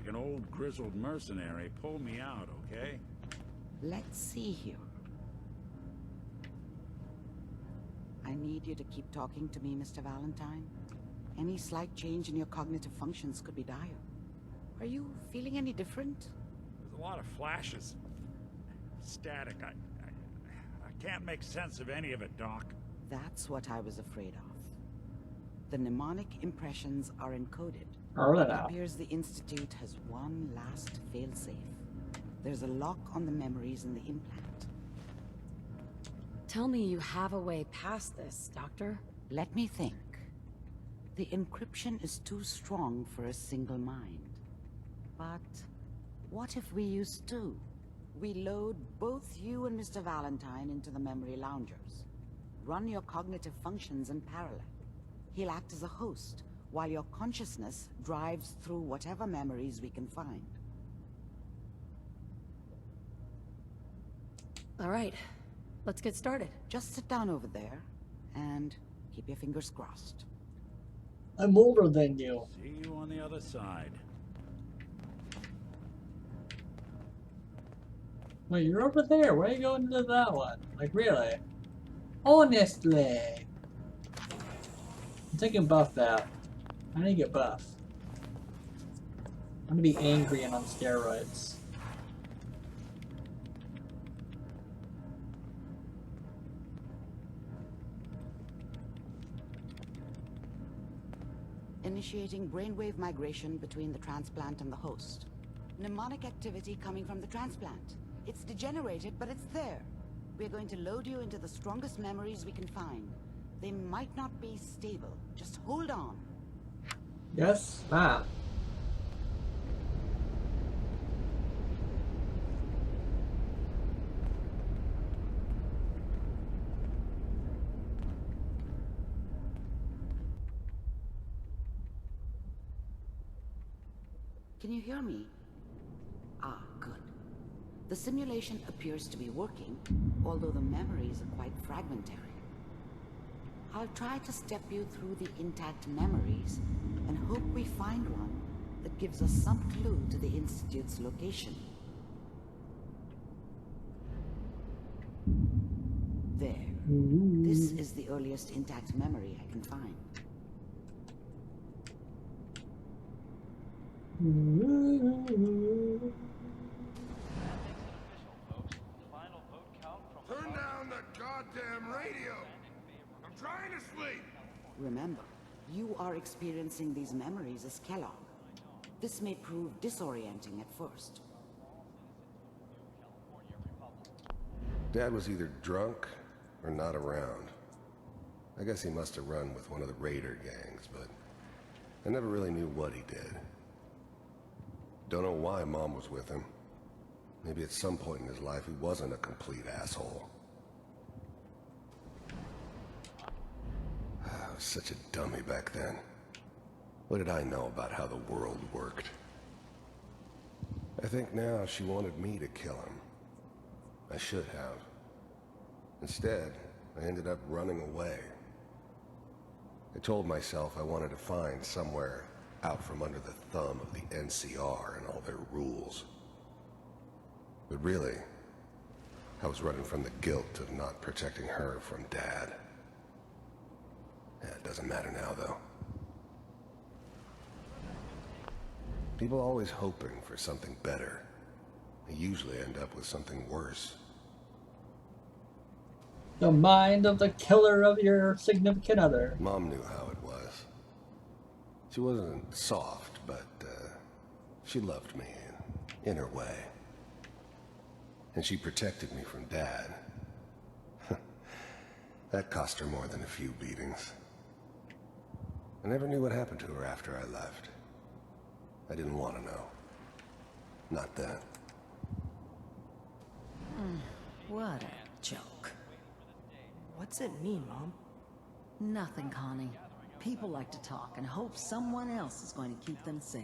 like an old grizzled mercenary, pull me out, okay? Let's see here. I need you to keep talking to me, Mr. Valentine. Any slight change in your cognitive functions could be dire. Are you feeling any different? There's a lot of flashes. Static. I can't make sense of any of it, Doc. That's what I was afraid of. The mnemonic impressions are encoded. It appears the Institute has one last failsafe. There's a lock on the memories in the implant. Tell me you have a way past this, Doctor. Let me think. The encryption is too strong for a single mind. But what if we use two? We load both you and Mr. Valentine into the memory loungers. Run your cognitive functions in parallel. He'll act as a host, while your consciousness drives through whatever memories we can find. All right, let's get started. Just sit down over there, and keep your fingers crossed. I'm older than you. See you on the other side. Wait, you're over there. Why are you going to that one? Like, really? Honestly. I'm taking buff out. I need to get buff. I'm gonna be angry and on steroids. Initiating brainwave migration between the transplant and the host. Mnemonic activity coming from the transplant. It's degenerated, but it's there. We're going to load you into the strongest memories we can find. They might not be stable. Just hold on. Yes, ma'am. Can you hear me? Ah, good. The simulation appears to be working, although the memories are quite fragmentary. I'll try to step you through the intact memories and hope we find one that gives us some clue to the Institute's location. There. This is the earliest intact memory I can find. Turn down the goddamn radio! I'm trying to sleep! Remember, you are experiencing these memories as Kellogg. This may prove disorienting at first. Dad was either drunk or not around. I guess he must have run with one of the raider gangs, but I never really knew what he did. Don't know why Mom was with him. Maybe at some point in his life he wasn't a complete asshole. I was such a dummy back then. What did I know about how the world worked? I think now she wanted me to kill him. I should have. Instead, I ended up running away. I told myself I wanted to find somewhere out from under the thumb of the NCR and all their rules. But really, I was running from the guilt of not protecting her from Dad. Yeah, it doesn't matter now, though. People are always hoping for something better. They usually end up with something worse. The mind of the killer of your significant other. Mom knew how it was. She wasn't soft, but she loved me in her way. And she protected me from Dad. That cost her more than a few beatings. I never knew what happened to her after I left. I didn't want to know. Not then. What a joke. What's it mean, Mom? Nothing, Connie. People like to talk and hope someone else is going to keep them safe.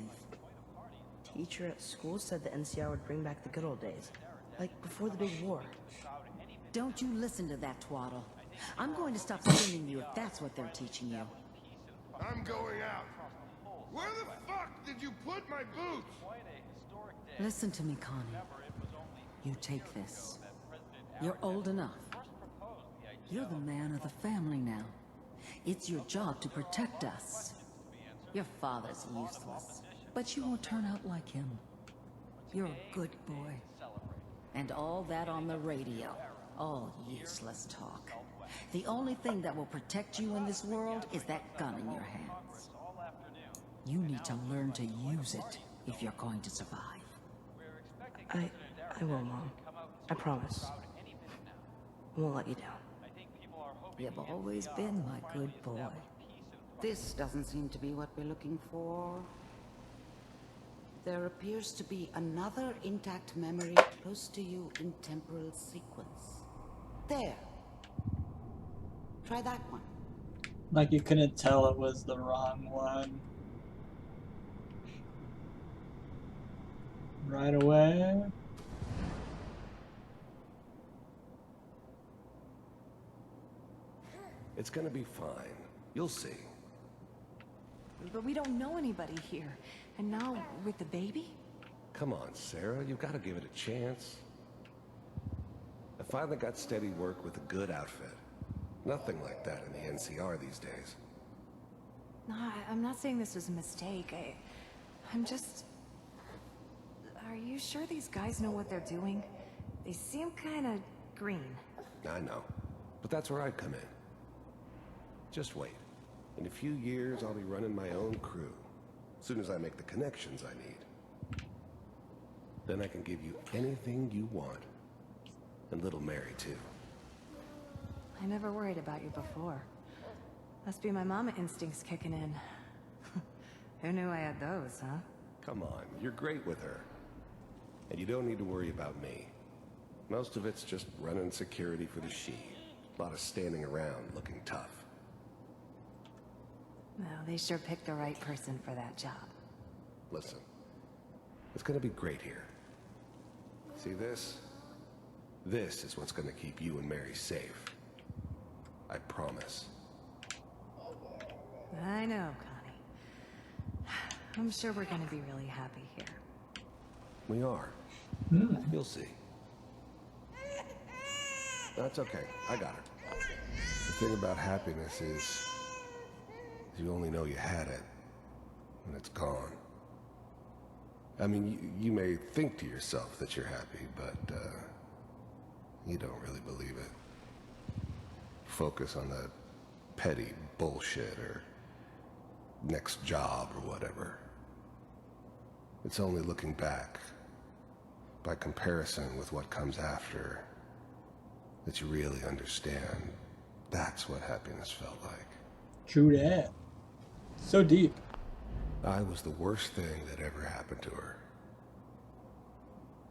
Teacher at school said the NCR would bring back the good old days. Like before the big war. Don't you listen to that twaddle. I'm going to stop sending you if that's what they're teaching you. I'm going out. Where the fuck did you put my boots? Listen to me, Connie. You take this. You're old enough. You're the man of the family now. It's your job to protect us. Your father's useless, but you won't turn out like him. You're a good boy. And all that on the radio, all useless talk. The only thing that will protect you in this world is that gun in your hands. You need to learn to use it if you're going to survive. I will, Mom. I promise. I won't let you down. You've always been my good boy. This doesn't seem to be what we're looking for. There appears to be another intact memory close to you in temporal sequence. There. Try that one. Like you couldn't tell it was the wrong one. Right away. It's gonna be fine. You'll see. But we don't know anybody here. And now, with the baby? Come on, Sarah, you've got to give it a chance. I finally got steady work with a good outfit. Nothing like that in the NCR these days. No, I'm not saying this was a mistake. I'm just... Are you sure these guys know what they're doing? They seem kinda green. I know, but that's where I come in. Just wait. In a few years, I'll be running my own crew. As soon as I make the connections I need. Then I can give you anything you want. And little Mary, too. I never worried about you before. Must be my mama instincts kicking in. Who knew I had those, huh? Come on, you're great with her. And you don't need to worry about me. Most of it's just running security for the she. A lot of standing around looking tough. No, they sure picked the right person for that job. Listen, it's gonna be great here. See this? This is what's gonna keep you and Mary safe. I promise. I know, Connie. I'm sure we're gonna be really happy here. We are. You'll see. That's okay. I got her. The thing about happiness is you only know you had it when it's gone. I mean, you may think to yourself that you're happy, but you don't really believe it. Focus on the petty bullshit or next job or whatever. It's only looking back, by comparison with what comes after, that you really understand. That's what happiness felt like. True that. So deep. I was the worst thing that ever happened to her.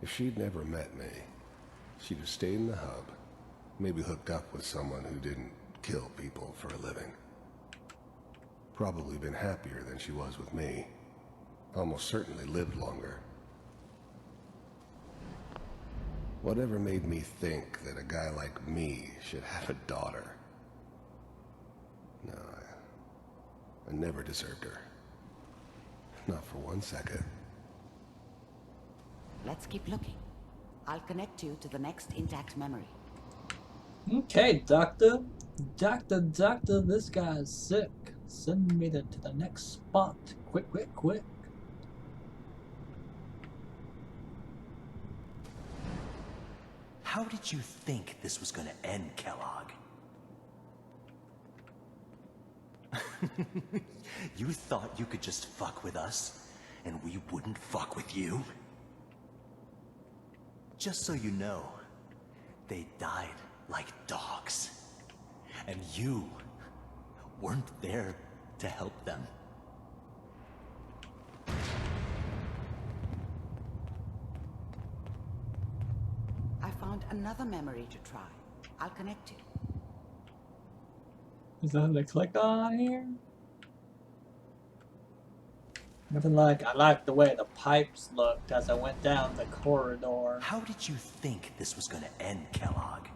If she'd never met me, she'd have stayed in the hub, maybe hooked up with someone who didn't kill people for a living. Probably been happier than she was with me. Almost certainly lived longer. Whatever made me think that a guy like me should have a daughter? No, I never deserved her. Not for 1 second. Let's keep looking. I'll connect you to the next intact memory. Okay, doctor. Doctor, this guy's sick. Send me to the next spot. Quick. How did you think this was gonna end, Kellogg? You thought you could just fuck with us, and we wouldn't fuck with you? Just so you know, they died like dogs. And you weren't there to help them. I found another memory to try. I'll connect you. Is that to click on here? Nothing like, I like the way the pipes looked as I went down the corridor. How did you think this was gonna end, Kellogg?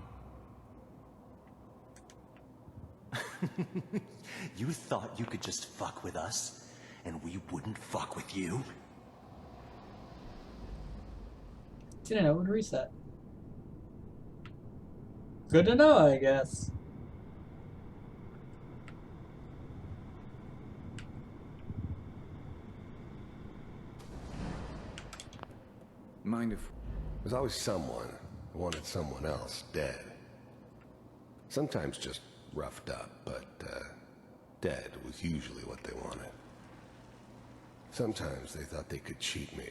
You thought you could just fuck with us, and we wouldn't fuck with you? Didn't know it would reset. Good to know, I guess. Mind if... There's always someone who wanted someone else dead. Sometimes just roughed up, but dead was usually what they wanted. Sometimes they thought they could cheat me.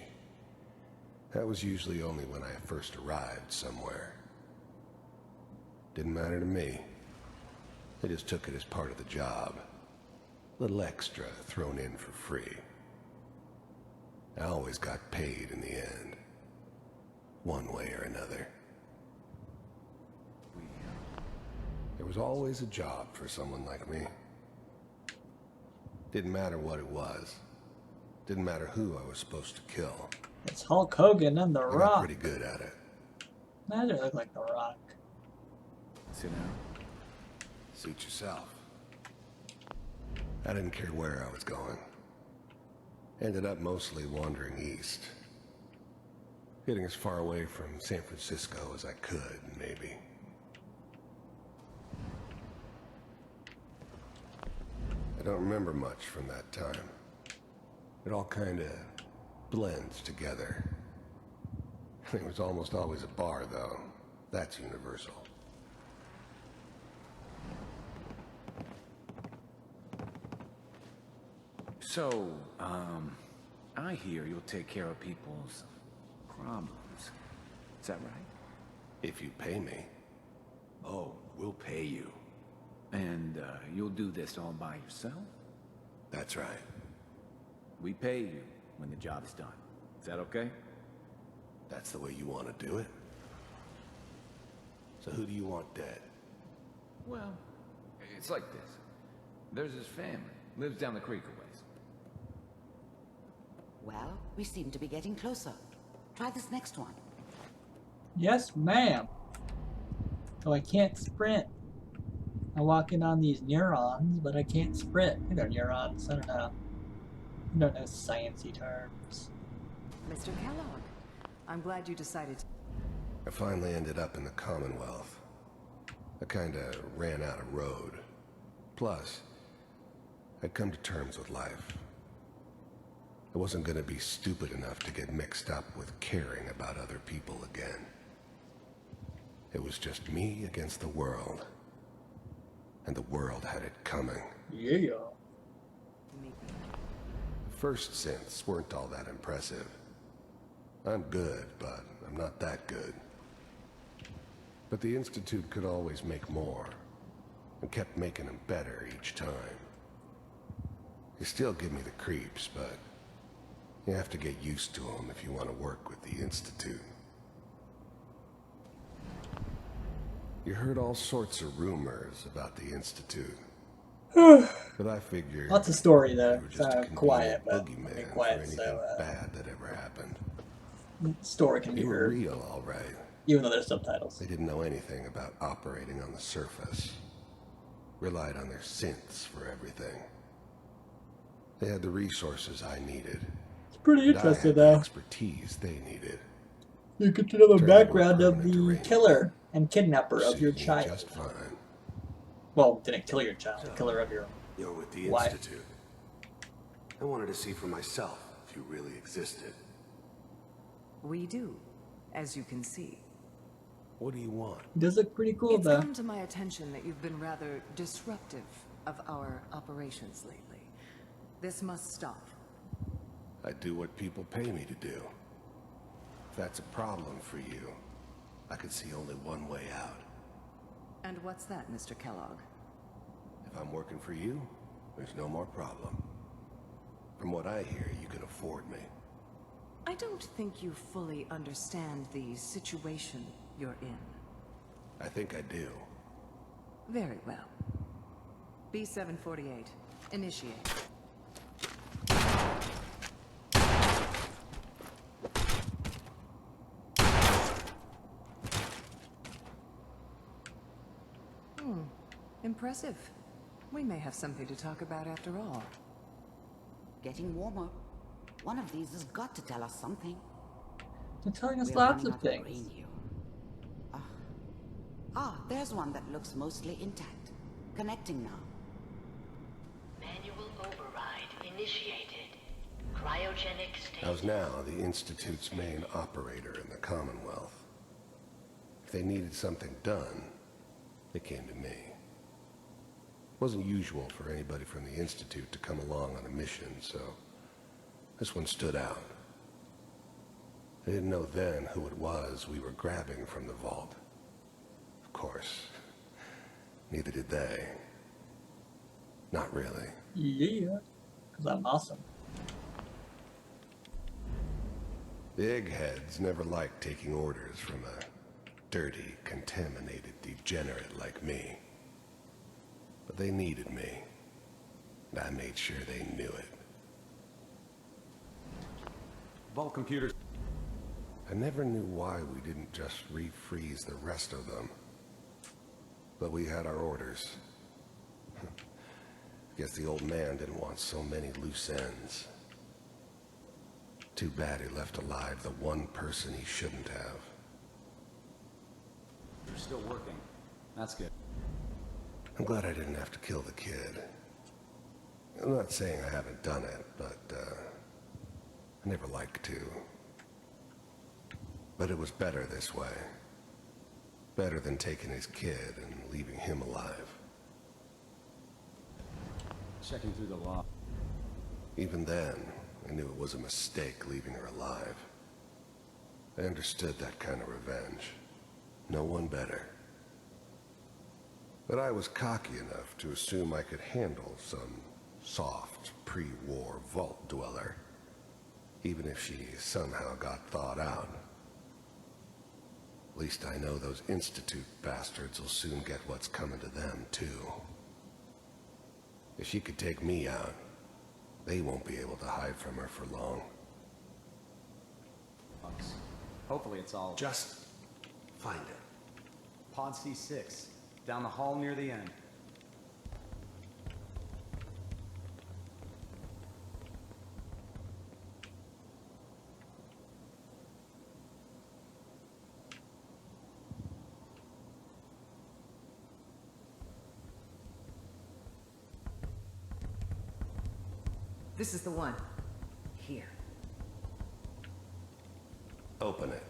That was usually only when I first arrived somewhere. Didn't matter to me. They just took it as part of the job. A little extra thrown in for free. I always got paid in the end. One way or another. There was always a job for someone like me. Didn't matter what it was. Didn't matter who I was supposed to kill. It's Hulk Hogan and The I got Rock. pretty good at it. That doesn't look like The Rock. Sit down. Suit yourself. I didn't care where I was going. Ended up mostly wandering east. Getting as far away from San Francisco as I could, maybe. I don't remember much from that time. It all kinda blends together. There was almost always a bar, though. That's universal. So, I hear you'll take care of people's problems. Is that right? If you pay me. Oh, we'll pay you. And, you'll do this all by yourself? That's right. We pay you when the job's done. Is that okay? That's the way you want to do it? So who do you want dead? Well, it's like this. There's his family. Lives down the creek a ways. Well, we seem to be getting closer. Try this next one. Yes, ma'am. Oh, I can't sprint. I'm walking on these neurons, but I can't sprint. I think they're neurons. I don't know. I don't know sciencey terms. Mr. Kellogg, I'm glad you decided to... I finally ended up in the Commonwealth. I kinda ran out of road. Plus, I'd come to terms with life. I wasn't gonna be stupid enough to get mixed up with caring about other people again. It was just me against the world. And the world had it coming. Yeah. First synths weren't all that impressive. I'm good, but I'm not that good. But the Institute could always make more, and kept making them better each time. They still give me the creeps, but you have to get used to them if you want to work with the Institute. You heard all sorts of rumors about the Institute. But I figured... Lots of story, though. you were just a Quiet, but boogeyman be for quiet, anything so, bad that ever happened. story can be You were heard, real, all right. even though there's subtitles. They didn't know anything about operating on the surface. Relied on their synths for everything. They had the resources I needed. It's pretty and I interesting, had the though. expertise they needed. You get to know the Turned background into a of the permanent killer and kidnapper of Suited your me child. just fine. Well, didn't kill your child, the killer of your... You're with the Why? Institute. I wanted to see for myself if you really existed. We do, as you can see. What do you want? He does look pretty cool, It's though. come to my attention that you've been rather disruptive of our operations lately. This must stop. I do what people pay me to do. If that's a problem for you, I could see only one way out. And what's that, Mr. Kellogg? If I'm working for you, there's no more problem. From what I hear, you can afford me. I don't think you fully understand the situation you're in. I think I do. Very well. B-748, initiate. Impressive. We may have something to talk about after all. Getting warmer. One of these has got to tell us something. They're telling us We're lots running of out things. brain here. There's one that looks mostly intact. Connecting now. Manual override initiated. Cryogenic state. I was now the Institute's main operator in the Commonwealth. If they needed something done, they came to me. It wasn't usual for anybody from the Institute to come along on a mission, so this one stood out. I didn't know then who it was we were grabbing from the vault. Of course, neither did they. Not really. Yeah, because I'm awesome. The eggheads never liked taking orders from a dirty, contaminated degenerate like me. But they needed me, and I made sure they knew it. Vault computers. I never knew why we didn't just refreeze the rest of them. But we had our orders. Guess the old man didn't want so many loose ends. Too bad he left alive the one person he shouldn't have. You're still working. That's good. I'm glad I didn't have to kill the kid. I'm not saying I haven't done it, but I never liked to. But it was better this way. Better than taking his kid and leaving him alive. Checking through the log. Even then, I knew it was a mistake leaving her alive. I understood that kind of revenge. No one better. But I was cocky enough to assume I could handle some soft, pre-war vault dweller, even if she somehow got thawed out. At least I know those Institute bastards will soon get what's coming to them, too. If she could take me out, they won't be able to hide from her for long. Hopefully it's all... Just find it. Pod C6, down the hall near the end. This is the one. Here. Open it.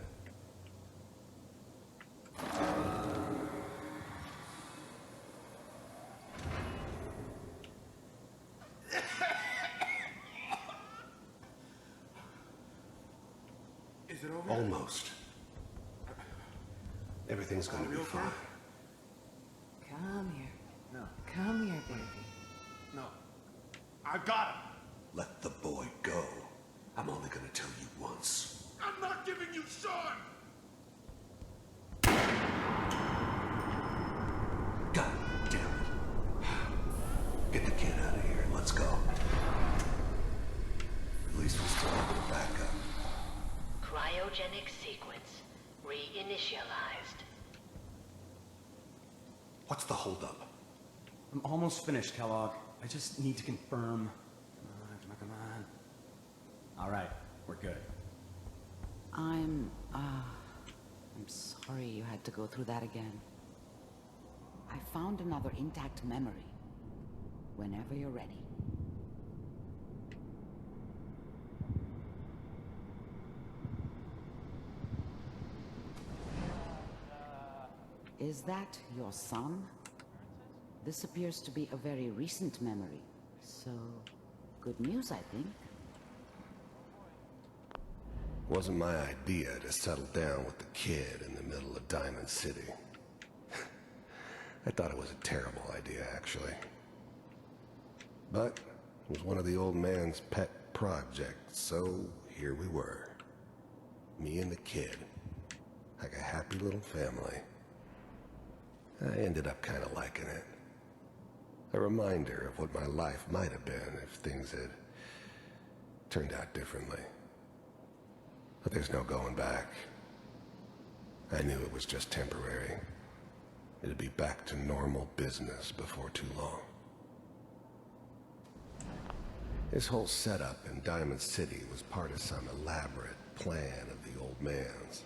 Is it over? Almost. Everything's gonna be fine. Come here. No. Come here, baby. No. I've got him. Let the boy go. I'm only gonna tell you once. I'm not giving you Sean! God damn it. Get the kid out of here and let's go. At least we still have a backup. Cryogenic sequence reinitialized. What's the holdup? I'm almost finished, Kellogg. I just need to confirm. Come on. All right, we're good. I'm sorry you had to go through that again. I found another intact memory. Whenever you're ready. Is that your son? This appears to be a very recent memory, so good news, I think. Wasn't my idea to settle down with the kid in the middle of Diamond City. I thought it was a terrible idea, actually. But it was one of the old man's pet projects, so here we were. Me and the kid. Like a happy little family. I ended up kind of liking it. A reminder of what my life might have been if things had turned out differently. But there's no going back. I knew it was just temporary. It'd be back to normal business before too long. His whole setup in Diamond City was part of some elaborate plan of the old man's.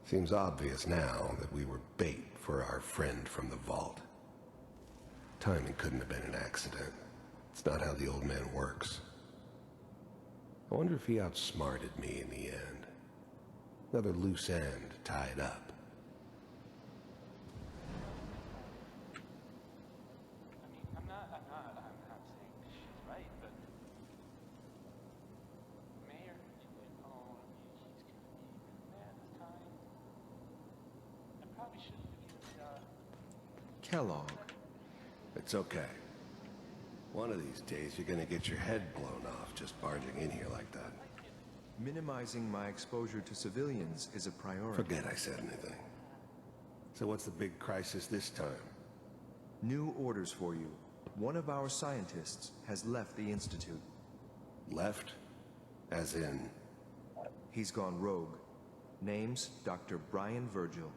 Seems obvious now that we were bait for our friend from the vault. Timing couldn't have been an accident. It's not how the old man works. I wonder if he outsmarted me in the end. Another loose end tied up. I'm not saying she's right, but Mayor, he's gonna be mad this time. I probably shouldn't have given Kellogg. It's okay. One of these days you're gonna get your head blown off just barging in here like that. Minimizing my exposure to civilians is a priority. Forget I said anything. So what's the big crisis this time? New orders for you. One of our scientists has left the Institute. Left? As in? He's gone rogue. Name's Dr. Brian Virgil.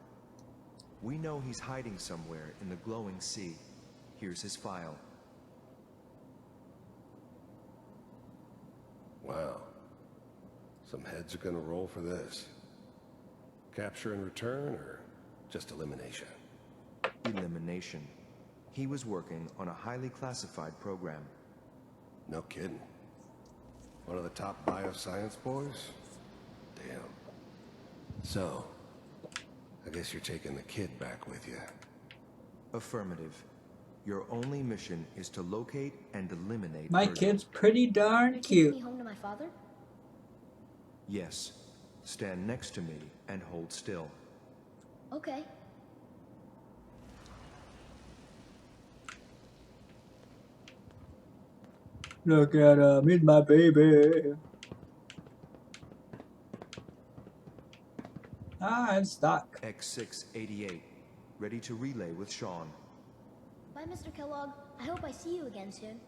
We know he's hiding somewhere in the glowing sea. Here's his file. Wow. Some heads are gonna roll for this. Capture and return, or just elimination? Elimination. He was working on a highly classified program. No kidding. One of the top bioscience boys? Damn. So, I guess you're taking the kid back with you. Affirmative. Your only mission is to locate and eliminate My Virgil. kid's pretty darn cute. Take me home to my father? Yes. Stand next to me and hold still. Okay. Look at him, he's my baby. Ah, I'm stuck. X688. Ready to relay with Sean. Bye, Mr. Kellogg. I hope I see you again soon.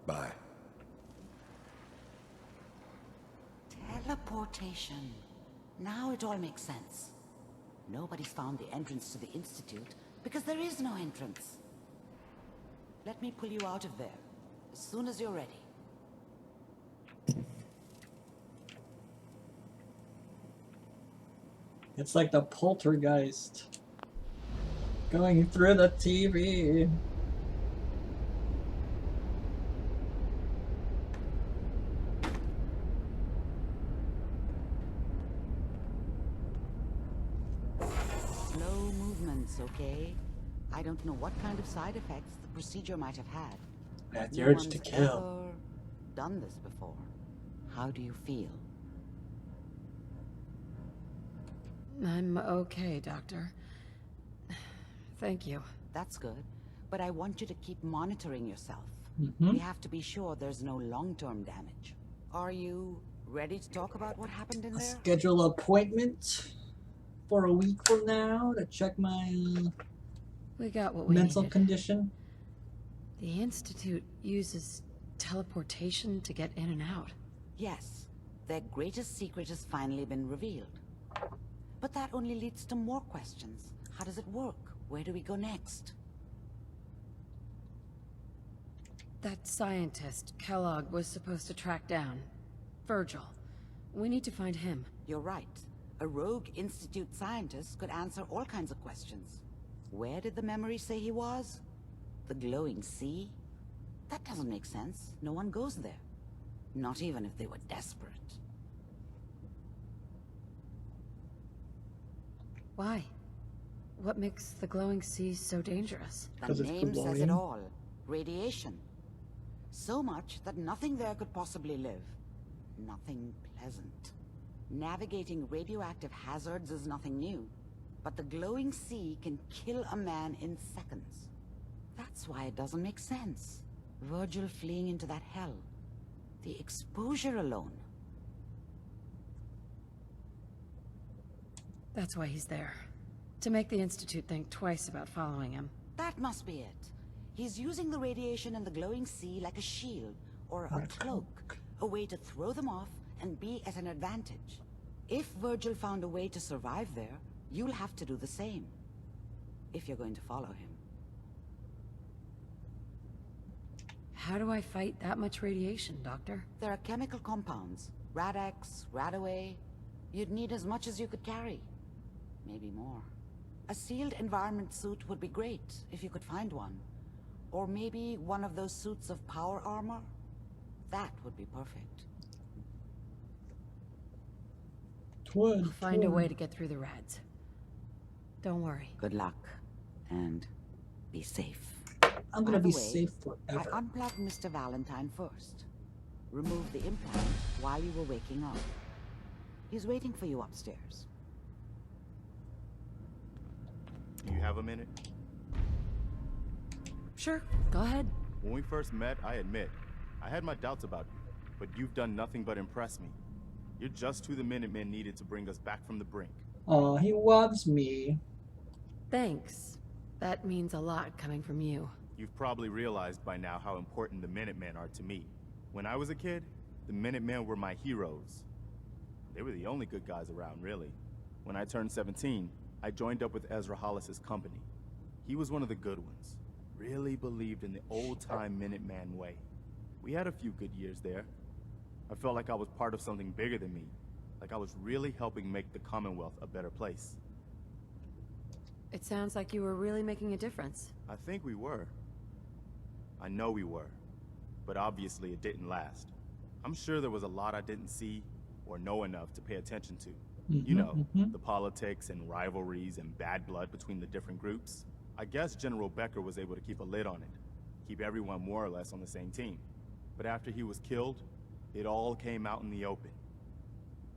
Bye. Teleportation. Now it all makes sense. Nobody's found the entrance to the Institute because there is no entrance. Let me pull you out of there as soon as you're ready. It's like the poltergeist going through the TV. Slow movements, okay? I don't know what kind of side effects the procedure might have had. That's No the urge one's to kill. ever done this before. How do you feel? I'm okay, Doctor. Thank you. That's good. But I want you to keep monitoring yourself. Mm-hmm. We have to be sure there's no long-term damage. Are you ready to talk about what happened in there? Schedule an appointment for a week from now to check my We got what we mental needed. condition. The Institute uses teleportation to get in and out. Yes. Their greatest secret has finally been revealed. But that only leads to more questions. How does it work? Where do we go next? That scientist, Kellogg, was supposed to track down. Virgil. We need to find him. You're right. A rogue Institute scientist could answer all kinds of questions. Where did the memory say he was? The glowing sea? That doesn't make sense. No one goes there. Not even if they were desperate. Why? What makes the glowing sea so dangerous? The name says it all. Radiation. So much that nothing there could possibly live. Nothing pleasant. Navigating radioactive hazards is nothing new. But the glowing sea can kill a man in seconds. That's why it doesn't make sense. Virgil fleeing into that hell. The exposure alone. That's why he's there. To make the Institute think twice about following him. That must be it. He's using the radiation in the glowing sea like a shield, or a cloak. A way to throw them off and be at an advantage. If Virgil found a way to survive there, you'll have to do the same. If you're going to follow him. How do I fight that much radiation, Doctor? There are chemical compounds. Rad-X, Radaway. You'd need as much as you could carry. Maybe more. A sealed environment suit would be great, if you could find one. Or maybe one of those suits of power armor? That would be perfect. I'll find a way to get through the rads. Don't worry. Good luck. And be safe. I'm gonna be safe forever. I unplugged Mr. Valentine first. Removed the implant while you were waking up. He's waiting for you upstairs. Do you have a minute? Sure, go ahead. When we first met, I admit, I had my doubts about you, but you've done nothing but impress me. You're just who the Minutemen needed to bring us back from the brink. Oh, he loves me. Thanks. That means a lot coming from you. You've probably realized by now how important the Minutemen are to me. When I was a kid, the Minutemen were my heroes. They were the only good guys around, really. When I turned 17, I joined up with Ezra Hollis's company. He was one of the good ones. Really believed in the old-time Minuteman way. We had a few good years there. I felt like I was part of something bigger than me. Like I was really helping make the Commonwealth a better place. It sounds like you were really making a difference. I think we were. I know we were. But obviously it didn't last. I'm sure there was a lot I didn't see or know enough to pay attention to. You know, the politics and rivalries and bad blood between the different groups. I guess General Becker was able to keep a lid on it, keep everyone more or less on the same team. But after he was killed, it all came out in the open.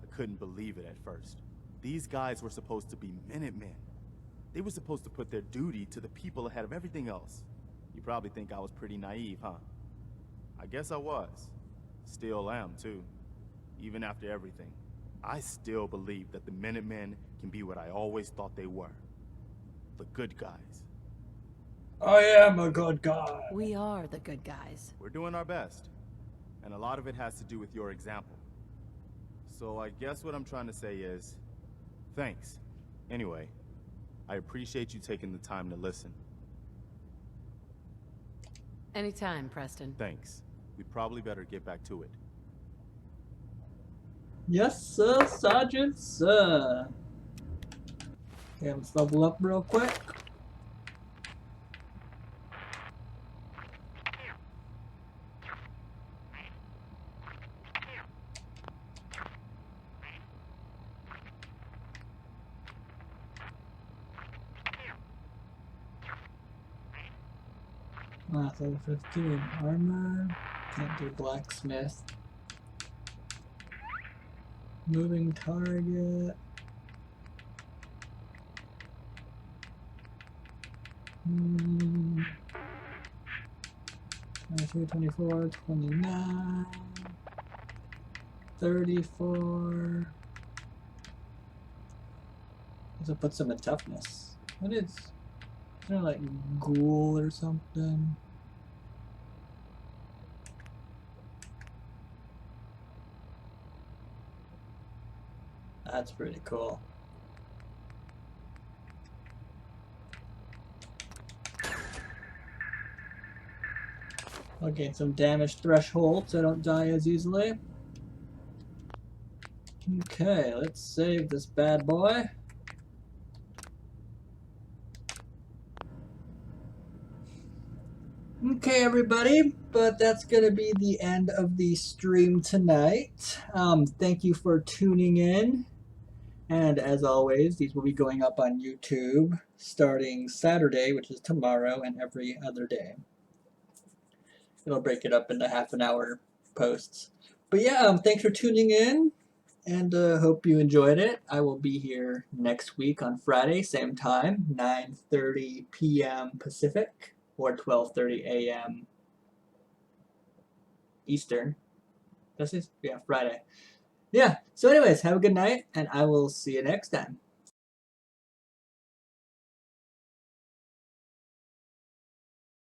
I couldn't believe it at first. These guys were supposed to be Minutemen. They were supposed to put their duty to the people ahead of everything else. You probably think I was pretty naive, huh? I guess I was. Still am, too. Even after everything, I still believe that the Minutemen can be what I always thought they were. The good guys. I am a good guy. We are the good guys. We're doing our best. And a lot of it has to do with your example. So I guess what I'm trying to say is, thanks. Anyway, I appreciate you taking the time to listen. Anytime, Preston. Thanks. We probably better get back to it. Yes, sir, Sergeant, sir. Okay, let's level up real quick. Level 15 armor. Can't do blacksmith. Moving target. 24, 29, 34. Let's put some in toughness. What is there, like ghoul or something? That's pretty cool. I'll gain some damage threshold so I don't die as easily. Okay, let's save this bad boy. Okay, everybody, but that's going to be the end of the stream tonight. Thank you for tuning in. And as always, these will be going up on YouTube starting Saturday, which is tomorrow, and every other day. It'll break it up into half-an-hour posts. But yeah, thanks for tuning in, and hope you enjoyed it. I will be here next week on Friday, same time, 9:30 p.m. Pacific, or 12:30 a.m. Eastern. This is, yeah, Friday. Yeah, so anyways, have a good night, and I will see you next time.